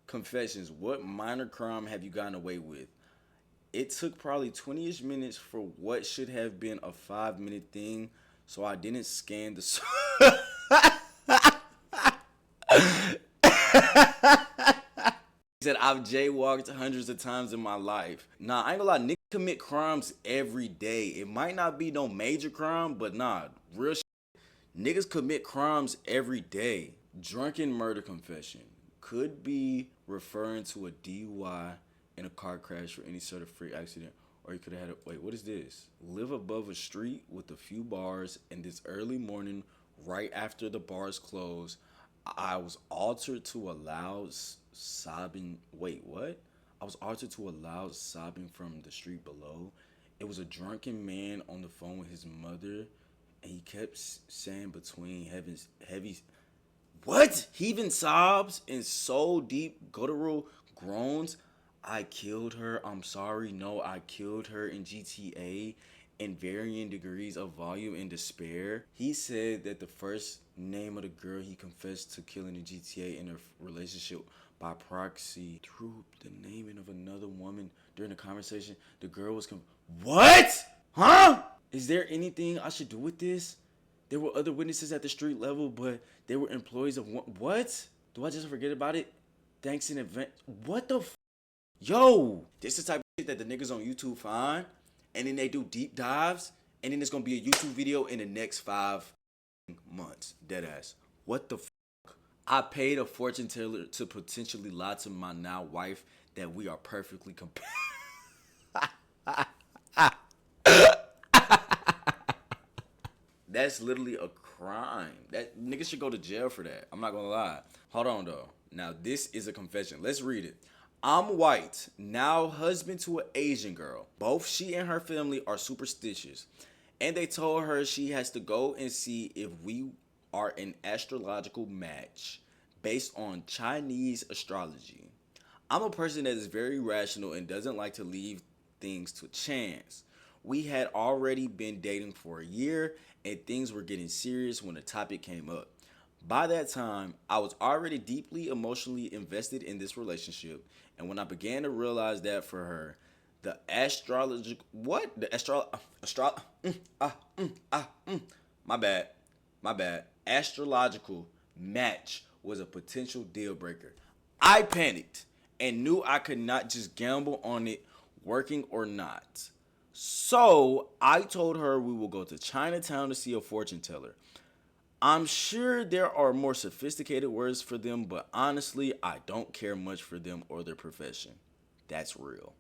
Confessions. What minor crime have you gotten away with? It took probably 20-ish minutes for what should have been a 5-minute thing, so I didn't scan the. He said, I've jaywalked hundreds of times in my life. Nah, I ain't gonna lie, niggas commit crimes every day. It might not be no major crime, but nah, real shit. Niggas commit crimes every day. Drunken murder confession. Could be referring to a DUI in a car crash or any sort of freak accident. Or you could have had a, wait, what is this? Live above a street with a few bars, and this early morning, right after the bars close, I was altered to a loud sobbing. Wait, what? I was altered to a loud sobbing from the street below. It was a drunken man on the phone with his mother, and he kept saying between heavens, heavy, what? Heaving sobs and so deep guttural groans. I killed her. I'm sorry. No, I killed her in GTA in varying degrees of volume and despair. He said that the first name of the girl he confessed to killing in GTA in a relationship by proxy through the naming of another woman during the conversation. The girl was what? Huh? Is there anything I should do with this? There were other witnesses at the street level, but they were employees of one. What? Do I just forget about it? Thanks in advance. What the Yo, this is the type of shit that the niggas on YouTube find, and then they do deep dives, and then it's gonna be a YouTube video in the next 5 months. Deadass. What the I paid a fortune teller to potentially lie to my now wife that we are perfectly compatible. That's literally a crime. That niggas should go to jail for that. I'm not gonna lie. Hold on though. Now this is a confession. Let's read it. I'm white, now husband to an Asian girl. Both she and her family are superstitious. And they told her she has to go and see if we are an astrological match based on Chinese astrology. I'm a person that is very rational and doesn't like to leave things to chance. We had already been dating for a year and things were getting serious when the topic came up. By that time, I was already deeply emotionally invested in this relationship, and when I began to realize that for her, the astrological my bad, astrological match was a potential deal breaker. I panicked and knew I could not just gamble on it working or not. So I told her we will go to Chinatown to see a fortune teller. I'm sure there are more sophisticated words for them, but honestly, I don't care much for them or their profession. That's real.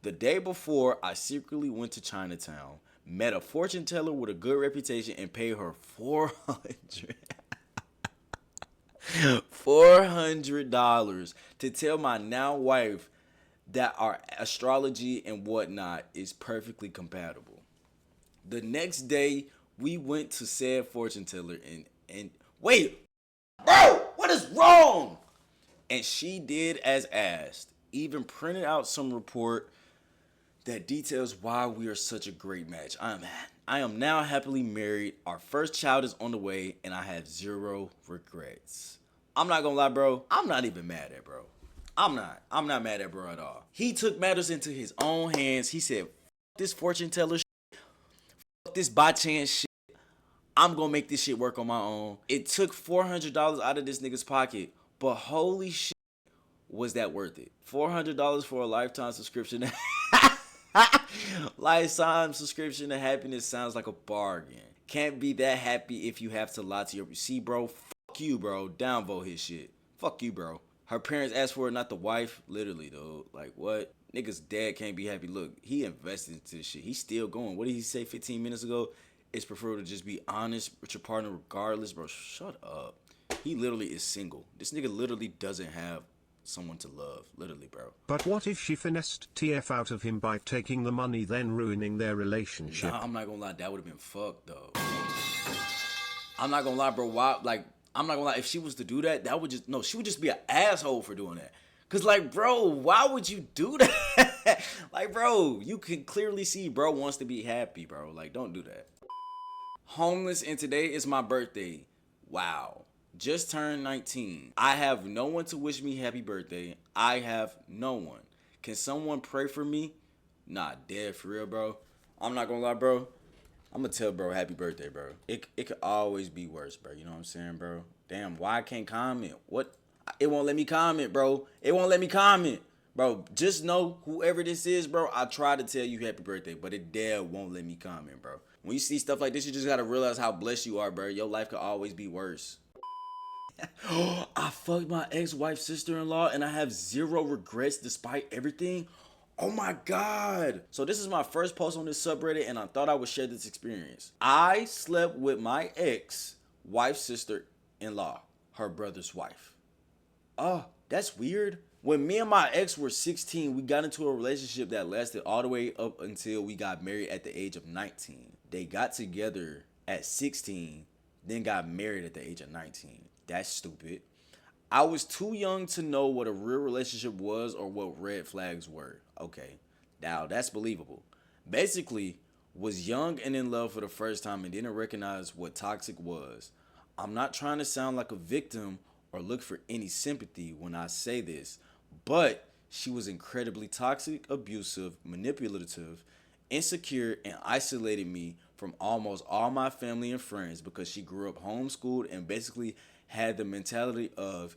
The day before, I secretly went to Chinatown, met a fortune teller with a good reputation, and paid her $400 to tell my now wife that our astrology and whatnot is perfectly compatible. The next day, we went to said fortune teller and wait, bro, what is wrong? And she did as asked. Even printed out some report that details why we are such a great match. I am now happily married. Our first child is on the way, and I have zero regrets. I'm not gonna lie, bro. I'm not even mad at bro. I'm not mad at bro at all. He took matters into his own hands. He said, "Fuck this fortune teller shit. Fuck this by chance shit. I'm gonna make this shit work on my own." It took $400 out of this nigga's pocket, but holy shit, was that worth it? $400 for a lifetime subscription. Lifetime subscription to happiness sounds like a bargain. Can't be that happy if you have to lie to your... See, bro, fuck you, bro. Downvote his shit. Fuck you, bro. Her parents asked for it, not the wife. Literally, though. Like, what? Nigga's dad can't be happy. Look, he invested into this shit. He's still going. What did he say 15 minutes ago? It's preferable to just be honest with your partner regardless. Bro, shut up. He literally is single. This nigga literally doesn't have someone to love. Literally, bro. But what if she finessed TF out of him by taking the money, then ruining their relationship? Nah, I'm not gonna lie. That would have been fucked, though. I'm not gonna lie, bro. Why? Like, I'm not gonna lie. If she was to do that, that would just... No, she would just be an asshole for doing that. Cause, like, bro, why would you do that? Like, bro, you can clearly see bro wants to be happy, bro. Like, don't do that. Homeless, and today is my birthday. Wow. just turned 19. I have no one to wish me happy birthday. I have no one. Can someone pray for me? Nah, dead for real, bro. I'm not gonna lie, bro. I'm gonna tell bro happy birthday, bro. It could always be worse, bro. You know what I'm saying, bro? Damn, why I can't comment? What? It won't let me comment, bro. It won't let me comment. Bro, just know whoever this is, bro, I try to tell you happy birthday, but it damn won't let me comment, bro. When you see stuff like this, you just gotta realize how blessed you are, bro. Your life could always be worse. I fucked my ex-wife's sister-in-law and I have zero regrets despite everything. Oh my God. So this is my first post on this subreddit and I thought I would share this experience. I slept with my ex-wife's sister-in-law, her brother's wife. Oh, that's weird. When me and my ex were 16, we got into a relationship that lasted all the way up until we got married at the age of 19. They got together at 16, then got married at the age of 19. That's stupid. I was too young to know what a real relationship was or what red flags were. Okay, now that's believable. Basically, was young and in love for the first time and didn't recognize what toxic was. I'm not trying to sound like a victim or look for any sympathy when I say this, but she was incredibly toxic, abusive, manipulative, insecure, and isolated me from almost all my family and friends because she grew up homeschooled and basically had the mentality of,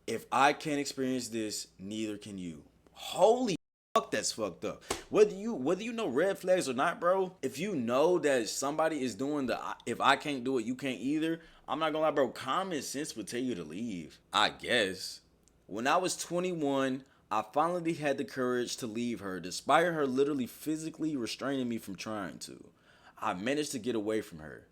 if I can't experience this, neither can you. Holy fuck, that's fucked up. Whether you know red flags or not, bro, if you know that somebody is doing the if I can't do it, you can't either, I'm not gonna lie, bro, common sense would tell you to leave, I guess. When I was 21, I finally had the courage to leave her, despite her literally physically restraining me from trying to. I managed to get away from her.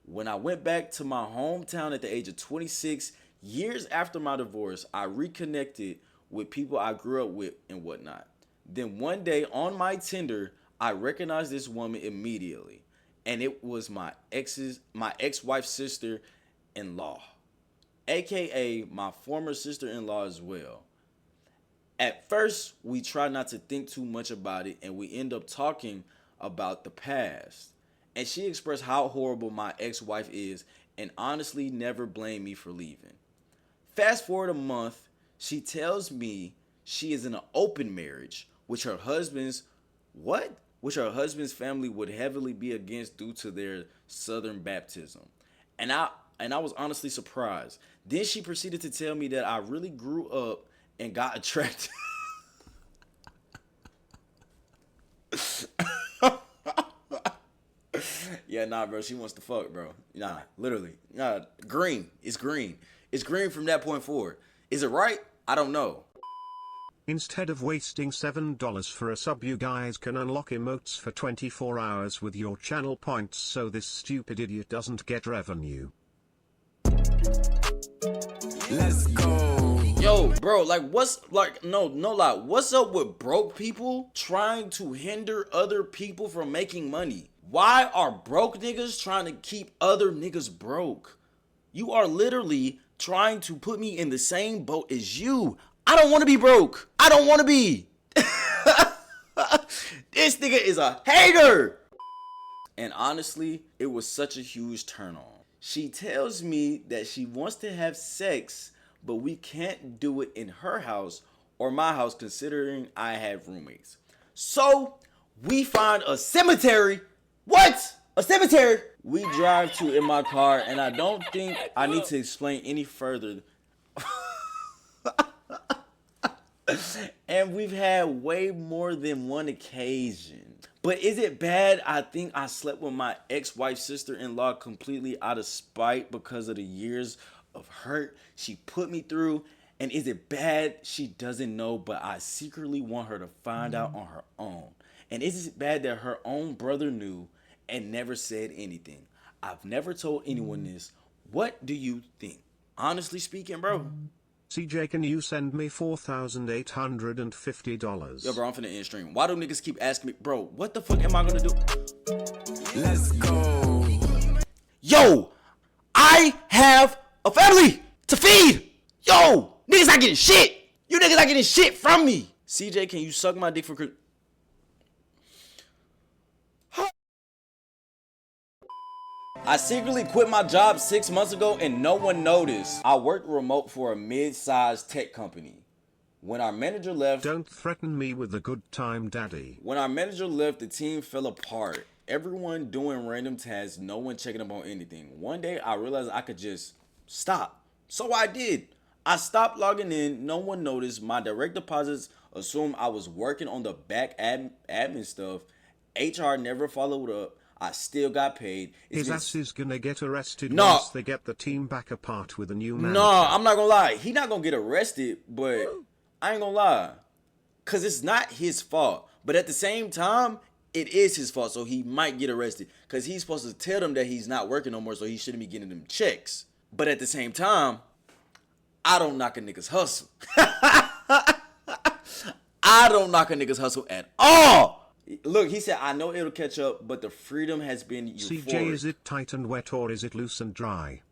When I went back to my hometown at the age of 26, years after my divorce, I reconnected with people I grew up with and whatnot. Then one day on my Tinder, I recognized this woman immediately, and it was my ex-wife's sister-in-law, aka my former sister-in-law as well. At first, we tried not to think too much about it, and we end up talking about the past. And she expressed how horrible my ex-wife is and honestly never blamed me for leaving. Fast forward a month, she tells me she is in an open marriage, which her husband's family would heavily be against due to their Southern baptism. And I was honestly surprised. Then she proceeded to tell me that I really grew up and got attracted. Yeah, nah, bro. She wants to fuck, bro. Nah, literally. Nah, green. It's green. It's green from that point forward. Is it right? I don't know. Instead of wasting $7 for a sub, you guys can unlock emotes for 24 hours with your channel points so this stupid idiot doesn't get revenue. Let's go. Yo, bro, no lie. What's up with broke people trying to hinder other people from making money? Why are broke niggas trying to keep other niggas broke? You are literally trying to put me in the same boat as you. I don't want to be broke. I don't want to be. This nigga is a hater. And honestly, it was such a huge turn on. She tells me that she wants to have sex, but we can't do it in her house or my house considering I have roommates. So we find a cemetery. What? A cemetery? We drive to in my car, and I don't think I need to explain any further. And we've had way more than one occasion. But is it bad? I think I slept with my ex-wife's sister-in-law completely out of spite because of the years of hurt she put me through. And is it bad? She doesn't know, but I secretly want her to find out on her own. And is it bad that her own brother knew and never said anything? I've never told anyone this. What do you think? Honestly speaking, bro. CJ, can you send me $4,850? Yo, bro, I'm finna end stream. Why do niggas keep asking me, bro, what the fuck am I gonna do? Let's go. Yo, I have a family to feed. Yo, niggas not getting shit. You niggas not getting shit from me. CJ, can you suck my dick for Christmas? I secretly quit my job 6 months ago and no one noticed. I worked remote for a mid-sized tech company. When our manager left, Don't threaten me with a good time, daddy. when our manager left, the team fell apart. Everyone doing random tasks, no one checking up on anything. One day I realized I could just stop. So I did. I stopped logging in, no one noticed. My direct deposits assumed I was working on the back admin stuff. HR never followed up. I still got paid. His ass is gonna get arrested No. once they get the team back apart with a new manager. No, I'm not gonna lie. He not gonna get arrested, but I ain't gonna lie. Cause it's not his fault. But at the same time, it is his fault. So he might get arrested. Cause he's supposed to tell them that he's not working no more. So he shouldn't be getting them checks. But at the same time, I don't knock a nigga's hustle. I don't knock a nigga's hustle at all. Look, he said, I know it'll catch up, but the freedom has been euphoric. CJ, is it tight and wet or is it loose and dry?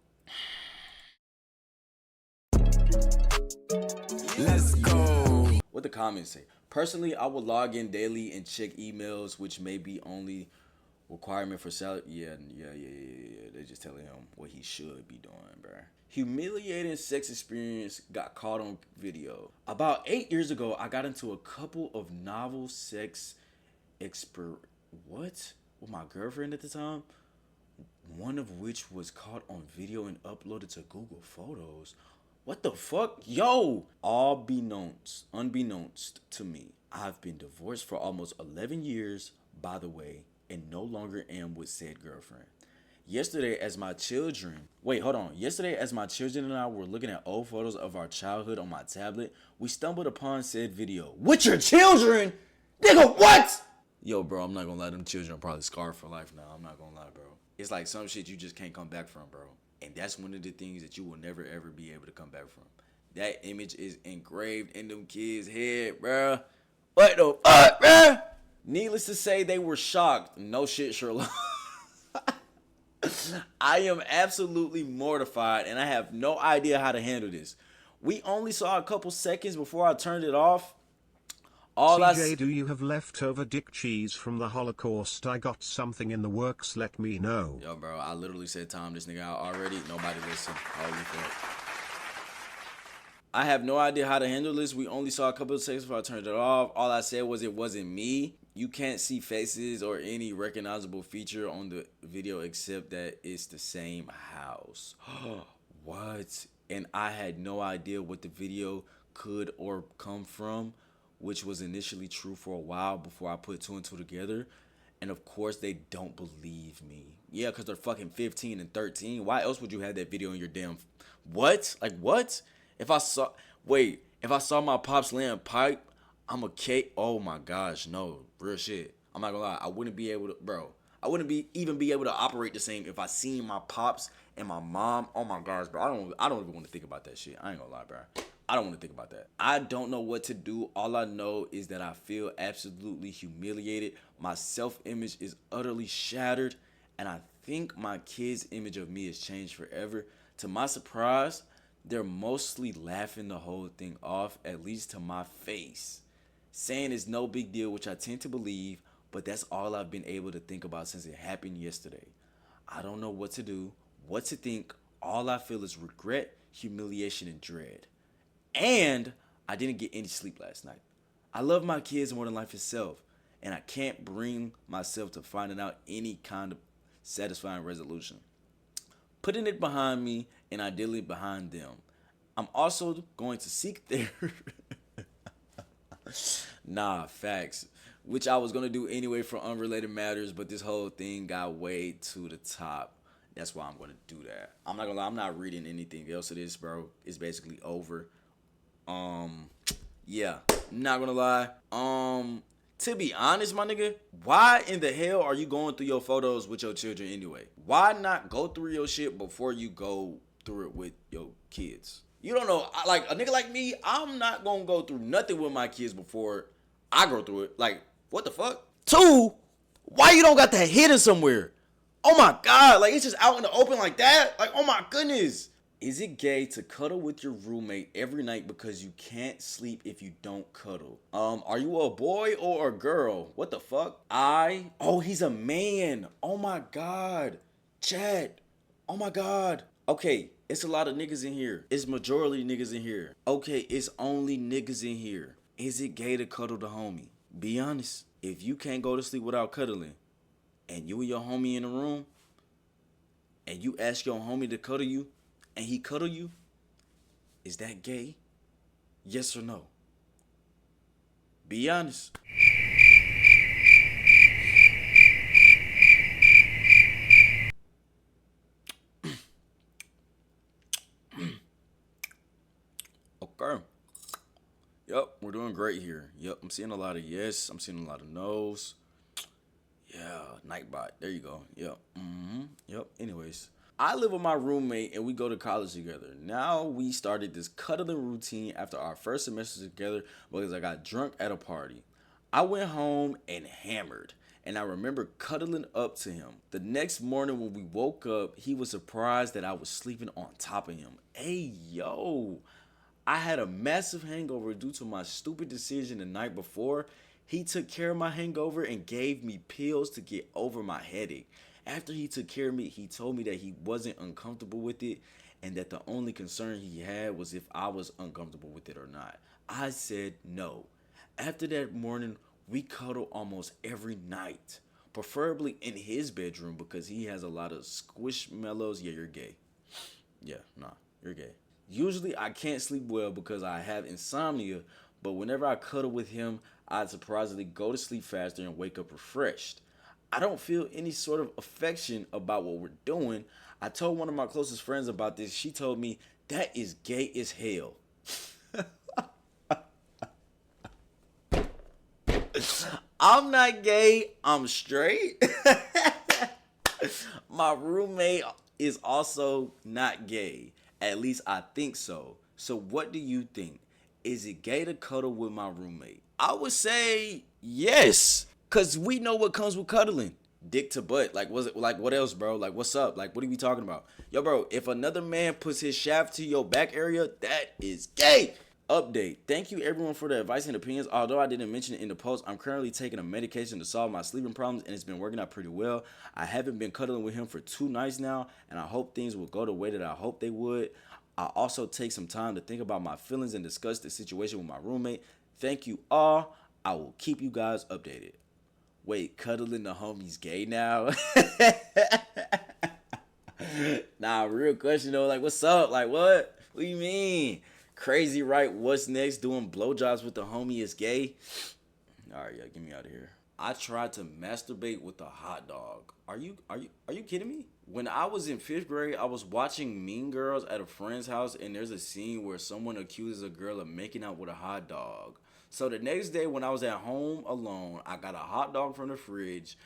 Let's go. What the comments say? Personally, I will log in daily and check emails, which may be only requirement for salary. Yeah. They're just telling him what he should be doing, bruh. Humiliating sex experience got caught on video. About 8 years ago, I got into a couple of novel sex with my girlfriend at the time, one of which was caught on video and uploaded to Google Photos. What the fuck? Yo! Unbeknownst to me, I've been divorced for almost 11 years, by the way, and no longer am with said girlfriend. Yesterday, as my children and I were looking at old photos of our childhood on my tablet, we stumbled upon said video. With your children? Nigga, what? Yo, bro, I'm not gonna lie, them children are probably scarred for life now. I'm not gonna lie, bro. It's like some shit you just can't come back from, bro. And that's one of the things that you will never, ever be able to come back from. That image is engraved in them kids' head, bro. What the fuck, bro? Needless to say, they were shocked. No shit, Sherlock. I am absolutely mortified, and I have no idea how to handle this. We only saw a couple seconds before I turned it off. CJ, do you have leftover dick cheese from the Holocaust? I got something in the works, let me know. Yo, bro, I literally said time this nigga out already. Nobody listened. Holy fuck. I have no idea how to handle this. We only saw a couple of seconds before I turned it off. All I said was it wasn't me. You can't see faces or any recognizable feature on the video except that it's the same house. What? And I had no idea what the video could or come from, which was initially true for a while before I put two and two together. And of course, they don't believe me. Yeah, because they're fucking 15 and 13. Why else would you have that video in your damn... What? Like, what? If I saw my pops laying pipe, I'm a cake. Oh my gosh, no. Real shit. I'm not gonna lie. I wouldn't be able to... Bro, I wouldn't even be able to operate the same if I seen my pops and my mom. Oh my gosh, bro. I don't even want to think about that shit. I ain't gonna lie, bro. I don't want to think about that. I don't know what to do. All I know is that I feel absolutely humiliated. My self-image is utterly shattered. And I think my kids' image of me has changed forever. To my surprise, they're mostly laughing the whole thing off, at least to my face. Saying it's no big deal, which I tend to believe, but that's all I've been able to think about since it happened yesterday. I don't know what to do, what to think. All I feel is regret, humiliation, and dread. And I didn't get any sleep last night. I love my kids more than life itself, and I can't bring myself to finding out any kind of satisfying resolution. Putting it behind me and ideally behind them. I'm also going to seek therapy. Nah, facts. Which I was going to do anyway for unrelated matters, but this whole thing got way to the top. That's why I'm going to do that. I'm not going to lie, I'm not reading anything else of this, bro. It's basically over. Yeah, not gonna lie. To be honest, my nigga, why in the hell are you going through your photos with your children anyway? Why not go through your shit before you go through it with your kids? You don't know, like a nigga like me, I'm not gonna go through nothing with my kids before I go through it. Like, what the fuck? Two, why you don't got that hidden somewhere? Oh my God, like it's just out in the open like that? Like, oh my goodness. Is it gay to cuddle with your roommate every night because you can't sleep if you don't cuddle? Are you a boy or a girl? What the fuck? Oh, he's a man. Oh my God. Chad, oh my God. Okay, it's a lot of niggas in here. It's majority niggas in here. Okay, it's only niggas in here. Is it gay to cuddle the homie? Be honest. If you can't go to sleep without cuddling, and you and your homie in the room, and you ask your homie to cuddle you, and he cuddle you, is that gay? Yes or no? Be honest. Okay. Yep, we're doing great here. Yep, I'm seeing a lot of yes. I'm seeing a lot of no's. Yeah, Nightbot. There you go. Yep. Yep. Anyways, I live with my roommate and we go to college together. Now we started this cuddling routine after our first semester together because I got drunk at a party. I went home and hammered, and I remember cuddling up to him. The next morning when we woke up, he was surprised that I was sleeping on top of him. Hey, yo. I had a massive hangover due to my stupid decision the night before. He took care of my hangover and gave me pills to get over my headache. After he took care of me, he told me that he wasn't uncomfortable with it and that the only concern he had was if I was uncomfortable with it or not. I said no. After that morning, we cuddle almost every night, preferably in his bedroom because he has a lot of squishmallows. Yeah, you're gay. Yeah, nah, you're gay. Usually I can't sleep well because I have insomnia, but whenever I cuddle with him, I surprisingly go to sleep faster and wake up refreshed. I don't feel any sort of affection about what we're doing. I told one of my closest friends about this. She told me that is gay as hell. I'm not gay, I'm straight. My roommate is also not gay. At least I think so. So what do you think? Is it gay to cuddle with my roommate? I would say yes. Cause we know what comes with cuddling. Dick to butt. Like was it like what else, bro? Like what's up? Like what are we talking about? Yo, bro, if another man puts his shaft to your back area, that is gay. Update. Thank you everyone for the advice and opinions. Although I didn't mention it in the post, I'm currently taking a medication to solve my sleeping problems and it's been working out pretty well. I haven't been cuddling with him for 2 nights now and I hope things will go the way that I hope they would. I also take some time to think about my feelings and discuss the situation with my roommate. Thank you all. I will keep you guys updated. Wait, cuddling the homies gay now? Nah, real question though. Like, what's up? Like, what? What do you mean? Crazy, right? What's next? Doing blowjobs with the homie is gay? All right, yeah, get me out of here. I tried to masturbate with a hot dog. Are you kidding me? When I was in 5th grade, I was watching Mean Girls at a friend's house, and there's a scene where someone accuses a girl of making out with a hot dog. So the next day, when I was at home alone, I got a hot dog from the fridge.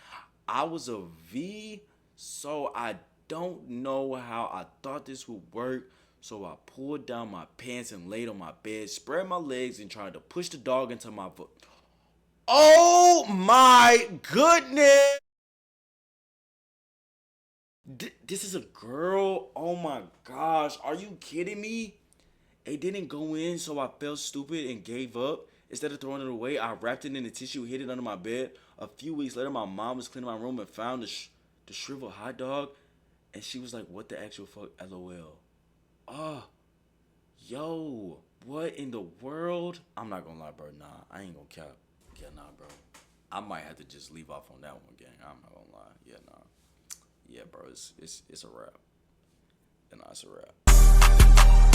I was a V, so I don't know how I thought this would work. So I pulled down my pants and laid on my bed, spread my legs, and tried to push the dog into my foot. Oh my goodness! This is a girl? Oh my gosh, are you kidding me? It didn't go in, so I felt stupid and gave up. Instead of throwing it away, I wrapped it in the tissue, hid it under my bed. A few weeks later, my mom was cleaning my room and found the shriveled hot dog. And she was like, what the actual fuck? LOL. Oh, yo, what in the world? I'm not gonna lie, bro. Nah, I ain't gonna cap. Yeah, nah, bro. I might have to just leave off on that one, gang. I'm not gonna lie. Yeah, nah. Yeah, bro, it's a wrap. Yeah, nah, it's a wrap.